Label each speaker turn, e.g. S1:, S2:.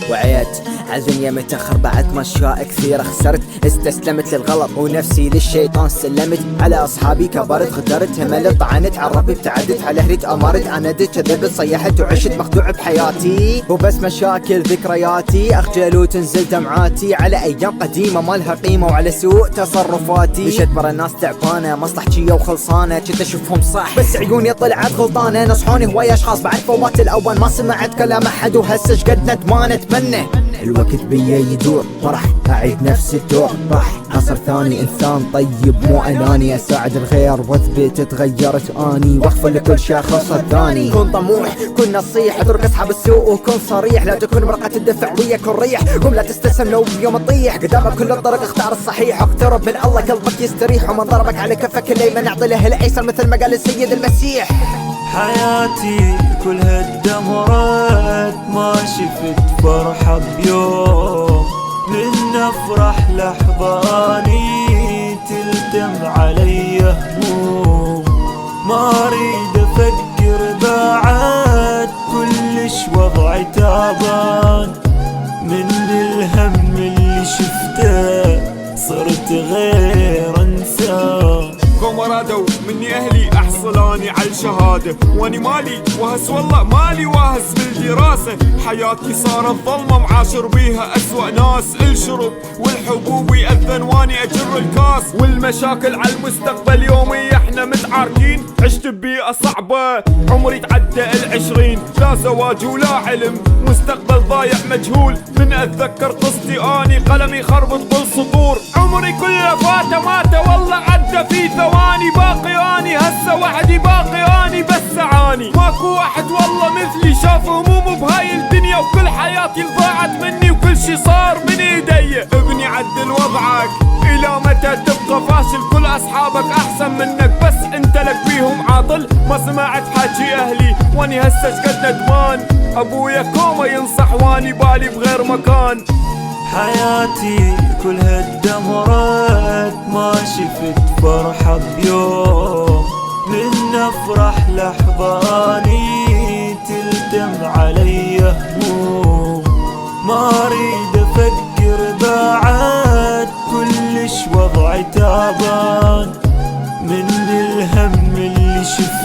S1: وعيت عالدنيا متأخر بعد ما أشياء كثيرة خسرت، استسلمت للغلط ونفسي للشيطان سلمت، على أصحابي كبرت غدرت، هملت طعنت على ربي ابتعدت، على هريت أمرت عندت كذبت صيحت وعشت مخدوع بحياتي، وبس مشاكل ذكرياتي أخجل وتنزل دمعاتي على أيام قديمة ما لها قيمة وعلى سوء تصرفاتي، مشيت برا الناس تعبانة مصلحتي وخلصانة كنت أشوفهم صح بس عيوني طلعت غلطانة، نصحوني هواي أشخاص بعد فوات الأوان ما سمعت كلام أحد وهسه شقد ندمان أتمنى الوقت بيا يدور فرح أعيد نفس الدور راح أصير ثاني إنسان طيب مو أناني، أساعد الغير واثبت تغيرت أني واغفر لكل شخص ثاني، كن طموح كن نصيح اترك أصحاب السوء وكن صريح، لا تكون مرقة الدفع ويا كن ريح، قم لا تستسلم لو يوم تطيح قدامك كل الطرق اختار الصحيح، اقترب من الله قلبك يستريح، ومن ضربك على كفك الأيمن أعطي له الأيسر مثل ما قال السيد المسيح.
S2: حياتي كلها اتدمرت ما شفت فرحة بيوم، من افرح لحظة اني تلتم علي هموم، ما اريد افكر بعد كلش وضعي تعبان، من الهم اللي شفته صرت غير انسان،
S3: قوم رادوا مني اهلي احصل اني على الشهاده، واني مالي وهس والله مالي واهس بالدراسه، حياتي صارت ظلمه معاشر بيها اسوأ ناس، الشرب والحبوب يأذن واني اجر الكاس، والمشاكل على المستقبل يومي احنا متعاركين، عشت ببيئه صعبه عمري تعدى ال20، لا زواج ولا علم مستقبل ضايع مجهول، من اتذكر قصتي اني قلمي خربط بالسطور، عمري كله فات مات والله عدى في ثواني، باقي اني هسه وحدي باقي اني بس اعاني، ماكو واحد والله مثلي شاف هموم بهاي الدنيا، وكل حياتي ضاعت مني وكل شي صار من ايدي، ابني عدل وضعك الى متى تبقى فاشل، كل اصحابك احسن منك بس انت لك بيهم عاطل، ما سمعت حكي اهلي واني هسه شقد ندمان، ابويا كوما ينصح واني بالي بغير مكان.
S2: حياتي كلها اتدمرت ما شفت فرحة بيوم، من افرح لحظة اني تلتم علي هموم، ما اريد افكر بعد كلش وضعي تعبان، من الهم اللي شفت